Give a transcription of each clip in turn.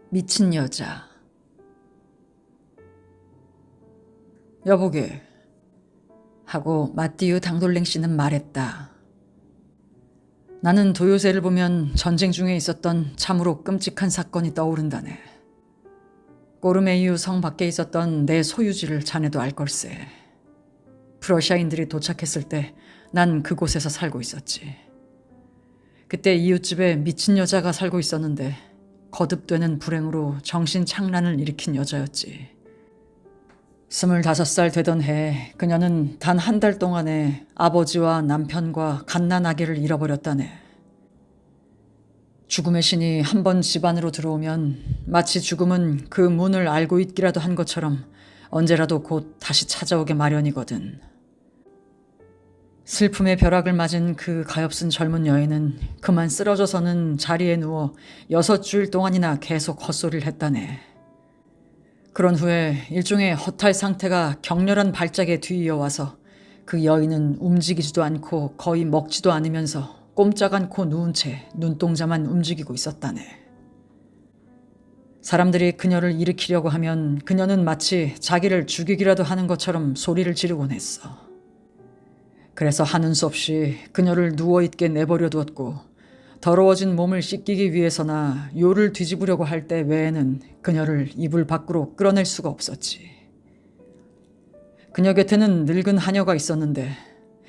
미친 여자. 여보게 하고 마띠우 당돌랭 씨는 말했다. 나는 도요새를 보면 전쟁 중에 있었던 참으로 끔찍한 사건이 떠오른다네. 꼬르메이유 성 밖에 있었던 내 소유지를 자네도 알 걸세. 프러시아인들이 도착했을 때 난 그곳에서 살고 있었지. 그때 이웃집에 미친 여자가 살고 있었는데 거듭되는 불행으로 정신착란을 일으킨 여자였지. 25살 되던 해 그녀는 단 한 달 동안에 아버지와 남편과 갓난아기를 잃어버렸다네. 죽음의 신이 한 번 집 안으로 들어오면 마치 죽음은 그 문을 알고 있기라도 한 것처럼 언제라도 곧 다시 찾아오게 마련이거든. 슬픔의 벼락을 맞은 그 가엾은 젊은 여인은 그만 쓰러져서는 자리에 누워 6주일 동안이나 계속 헛소리를 했다네. 그런 후에 일종의 허탈 상태가 격렬한 발작에 뒤이어와서 그 여인은 움직이지도 않고 거의 먹지도 않으면서 꼼짝 않고 누운 채 눈동자만 움직이고 있었다네. 사람들이 그녀를 일으키려고 하면 그녀는 마치 자기를 죽이기라도 하는 것처럼 소리를 지르곤 했어. 그래서 하는 수 없이 그녀를 누워있게 내버려 두었고 더러워진 몸을 씻기기 위해서나 요를 뒤집으려고 할 때 외에는 그녀를 이불 밖으로 끌어낼 수가 없었지. 그녀 곁에는 늙은 하녀가 있었는데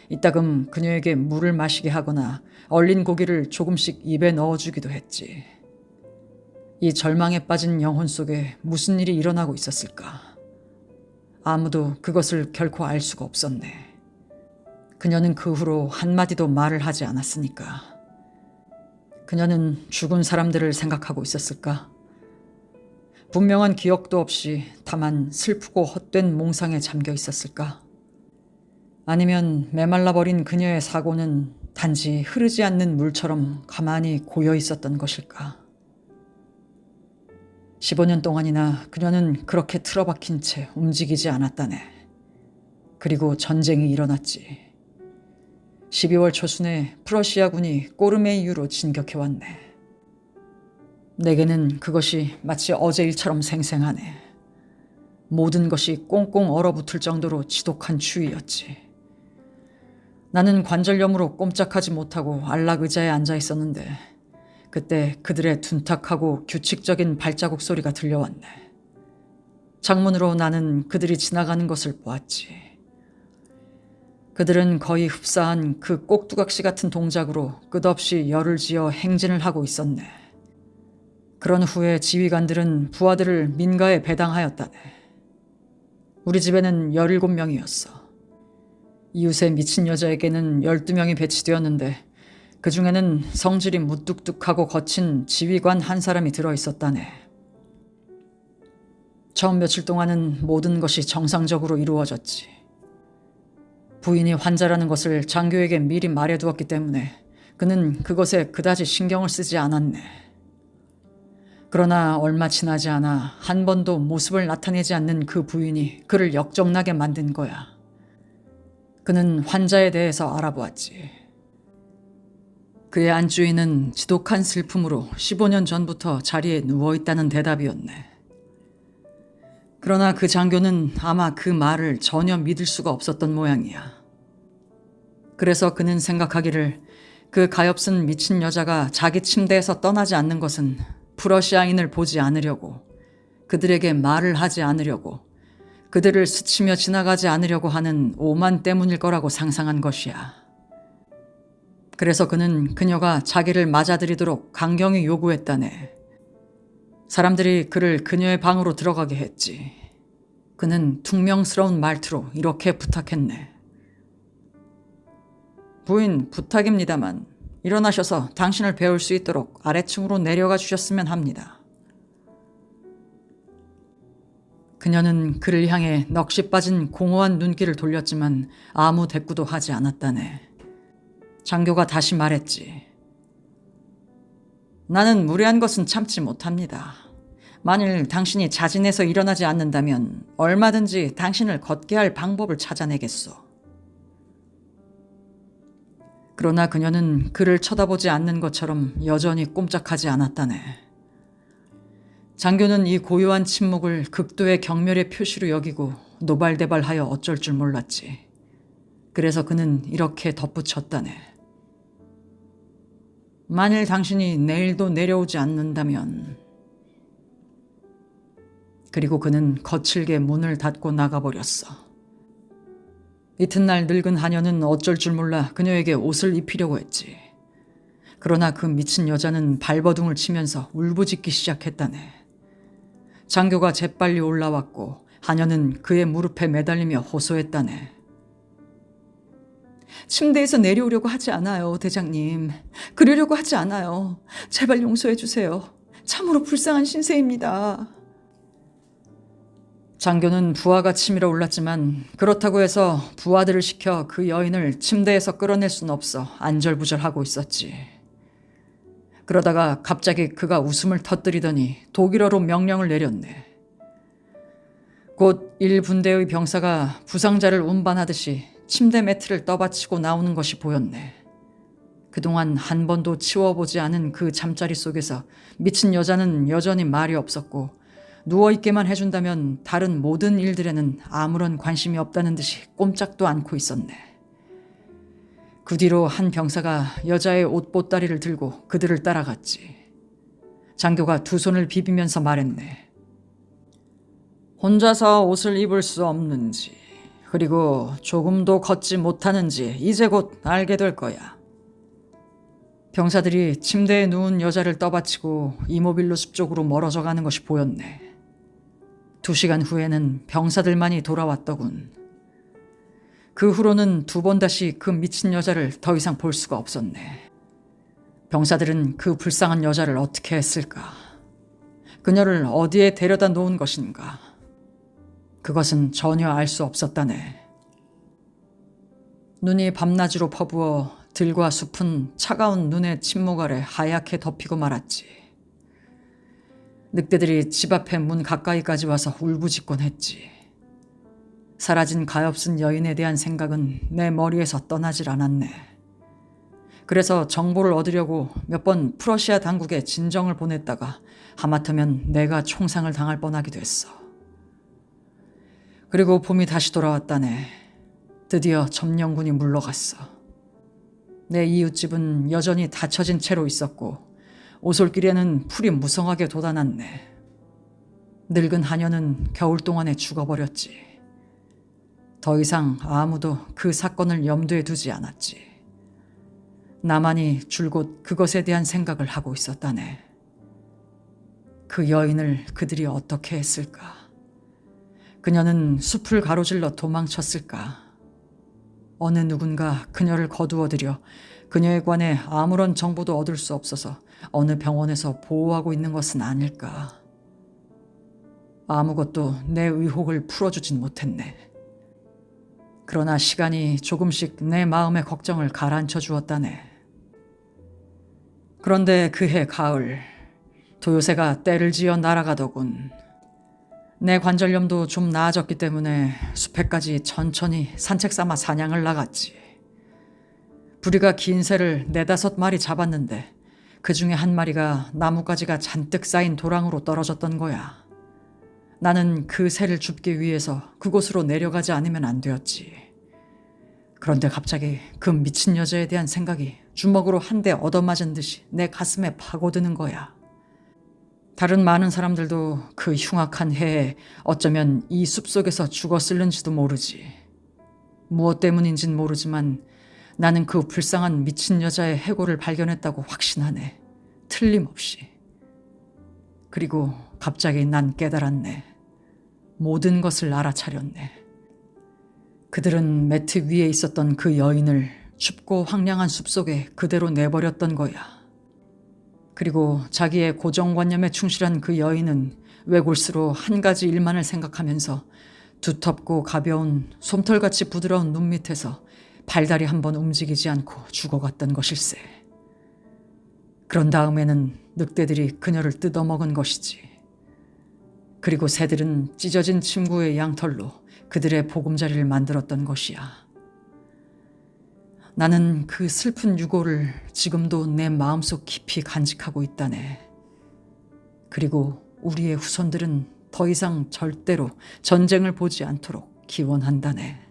이따금 그녀에게 물을 마시게 하거나 얼린 고기를 조금씩 입에 넣어주기도 했지. 이 절망에 빠진 영혼 속에 무슨 일이 일어나고 있었을까? 아무도 그것을 결코 알 수가 없었네. 그녀는 그 후로 한마디도 말을 하지 않았으니까. 그녀는 죽은 사람들을 생각하고 있었을까? 분명한 기억도 없이 다만 슬프고 헛된 몽상에 잠겨 있었을까? 아니면 메말라버린 그녀의 사고는 단지 흐르지 않는 물처럼 가만히 고여 있었던 것일까? 15년 동안이나 그녀는 그렇게 틀어박힌 채 움직이지 않았다네. 그리고 전쟁이 일어났지. 12월 초순에 프러시아군이 꼬르메이유로 진격해왔네. 내게는 그것이 마치 어제 일처럼 생생하네. 모든 것이 꽁꽁 얼어붙을 정도로 지독한 추위였지. 나는 관절염으로 꼼짝하지 못하고 안락 의자에 앉아 있었는데 그때 그들의 둔탁하고 규칙적인 발자국 소리가 들려왔네. 창문으로 나는 그들이 지나가는 것을 보았지. 그들은 거의 흡사한 그 꼭두각시 같은 동작으로 끝없이 열을 지어 행진을 하고 있었네. 그런 후에 지휘관들은 부하들을 민가에 배당하였다네. 우리 집에는 17명이었어. 이웃의 미친 여자에게는 12명이 배치되었는데 그 중에는 성질이 무뚝뚝하고 거친 지휘관 한 사람이 들어있었다네. 처음 며칠 동안은 모든 것이 정상적으로 이루어졌지. 부인이 환자라는 것을 장교에게 미리 말해두었기 때문에 그는 그것에 그다지 신경을 쓰지 않았네. 그러나 얼마 지나지 않아 한 번도 모습을 나타내지 않는 그 부인이 그를 역정나게 만든 거야. 그는 환자에 대해서 알아보았지. 그의 안주인은 지독한 슬픔으로 15년 전부터 자리에 누워있다는 대답이었네. 그러나 그 장교는 아마 그 말을 전혀 믿을 수가 없었던 모양이야. 그래서 그는 생각하기를 그 가엾은 미친 여자가 자기 침대에서 떠나지 않는 것은 프러시아인을 보지 않으려고, 그들에게 말을 하지 않으려고, 그들을 스치며 지나가지 않으려고 하는 오만 때문일 거라고 상상한 것이야. 그래서 그는 그녀가 자기를 맞아들이도록 강경히 요구했다네. 사람들이 그를 그녀의 방으로 들어가게 했지. 그는 퉁명스러운 말투로 이렇게 부탁했네. 부인, 부탁입니다만 일어나셔서 당신을 배울 수 있도록 아래층으로 내려가 주셨으면 합니다. 그녀는 그를 향해 넋이 빠진 공허한 눈길을 돌렸지만 아무 대꾸도 하지 않았다네. 장교가 다시 말했지. 나는 무례한 것은 참지 못합니다. 만일 당신이 자진해서 일어나지 않는다면 얼마든지 당신을 걷게 할 방법을 찾아내겠소. 그러나 그녀는 그를 쳐다보지 않는 것처럼 여전히 꼼짝하지 않았다네. 장교는 이 고요한 침묵을 극도의 경멸의 표시로 여기고 노발대발하여 어쩔 줄 몰랐지. 그래서 그는 이렇게 덧붙였다네. 만일 당신이 내일도 내려오지 않는다면... 그리고 그는 거칠게 문을 닫고 나가버렸어. 이튿날 늙은 하녀는 어쩔 줄 몰라 그녀에게 옷을 입히려고 했지. 그러나 그 미친 여자는 발버둥을 치면서 울부짖기 시작했다네. 장교가 재빨리 올라왔고 하녀는 그의 무릎에 매달리며 호소했다네. 침대에서 내려오려고 하지 않아요, 대장님. 그러려고 하지 않아요. 제발 용서해 주세요. 참으로 불쌍한 신세입니다. 장교는 부하가 치밀어 올랐지만 그렇다고 해서 부하들을 시켜 그 여인을 침대에서 끌어낼 순 없어 안절부절하고 있었지. 그러다가 갑자기 그가 웃음을 터뜨리더니 독일어로 명령을 내렸네. 곧 1분대의 병사가 부상자를 운반하듯이 침대 매트를 떠받치고 나오는 것이 보였네. 그동안 한 번도 치워보지 않은 그 잠자리 속에서 미친 여자는 여전히 말이 없었고 누워있게만 해준다면 다른 모든 일들에는 아무런 관심이 없다는 듯이 꼼짝도 않고 있었네. 그 뒤로 한 병사가 여자의 옷보따리를 들고 그들을 따라갔지. 장교가 두 손을 비비면서 말했네. 혼자서 옷을 입을 수 없는지, 그리고 조금도 걷지 못하는지 이제 곧 알게 될 거야. 병사들이 침대에 누운 여자를 떠받치고 이모빌로 숲 쪽으로 멀어져 가는 것이 보였네. 2시간 후에는 병사들만이 돌아왔더군. 그 후로는 2번 다시 그 미친 여자를 더 이상 볼 수가 없었네. 병사들은 그 불쌍한 여자를 어떻게 했을까? 그녀를 어디에 데려다 놓은 것인가? 그것은 전혀 알 수 없었다네. 눈이 밤낮으로 퍼부어 들과 숲은 차가운 눈의 침묵 아래 하얗게 덮이고 말았지. 늑대들이 집 앞에 문 가까이까지 와서 울부짖곤 했지. 사라진 가엾은 여인에 대한 생각은 내 머리에서 떠나질 않았네. 그래서 정보를 얻으려고 몇 번 프러시아 당국에 진정을 보냈다가 하마터면 내가 총상을 당할 뻔하기도 했어. 그리고 봄이 다시 돌아왔다네. 드디어 점령군이 물러갔어. 내 이웃집은 여전히 닫혀진 채로 있었고 오솔길에는 풀이 무성하게 돋아났네. 늙은 하녀는 겨울 동안에 죽어버렸지. 더 이상 아무도 그 사건을 염두에 두지 않았지. 나만이 줄곧 그것에 대한 생각을 하고 있었다네. 그 여인을 그들이 어떻게 했을까? 그녀는 숲을 가로질러 도망쳤을까? 어느 누군가 그녀를 거두어들여 그녀에 관해 아무런 정보도 얻을 수 없어서 어느 병원에서 보호하고 있는 것은 아닐까? 아무것도 내 의혹을 풀어주진 못했네. 그러나 시간이 조금씩 내 마음의 걱정을 가라앉혀 주었다네. 그런데 그해 가을, 도요새가 때를 지어 날아가더군. 내 관절염도 좀 나아졌기 때문에 숲에까지 천천히 산책 삼아 사냥을 나갔지. 부리가 긴 새를 4-5마리 잡았는데 그 중에 한 마리가 나뭇가지가 잔뜩 쌓인 도랑으로 떨어졌던 거야. 나는 그 새를 줍기 위해서 그곳으로 내려가지 않으면 안 되었지. 그런데 갑자기 그 미친 여자에 대한 생각이 주먹으로 한 대 얻어맞은 듯이 내 가슴에 파고드는 거야. 다른 많은 사람들도 그 흉악한 해에 어쩌면 이 숲속에서 죽었을는지도 모르지. 무엇 때문인진 모르지만 나는 그 불쌍한 미친 여자의 해골을 발견했다고 확신하네. 틀림없이. 그리고 갑자기 난 깨달았네. 모든 것을 알아차렸네. 그들은 매트 위에 있었던 그 여인을 춥고 황량한 숲속에 그대로 내버렸던 거야. 그리고 자기의 고정관념에 충실한 그 여인은 외골수로 한 가지 일만을 생각하면서 두텁고 가벼운 솜털같이 부드러운 눈 밑에서 발다리 한 번 움직이지 않고 죽어갔던 것일세. 그런 다음에는 늑대들이 그녀를 뜯어먹은 것이지. 그리고 새들은 찢어진 침구의 양털로 그들의 보금자리를 만들었던 것이야. 나는 그 슬픈 유고를 지금도 내 마음속 깊이 간직하고 있다네. 그리고 우리의 후손들은 더 이상 절대로 전쟁을 보지 않도록 기원한다네.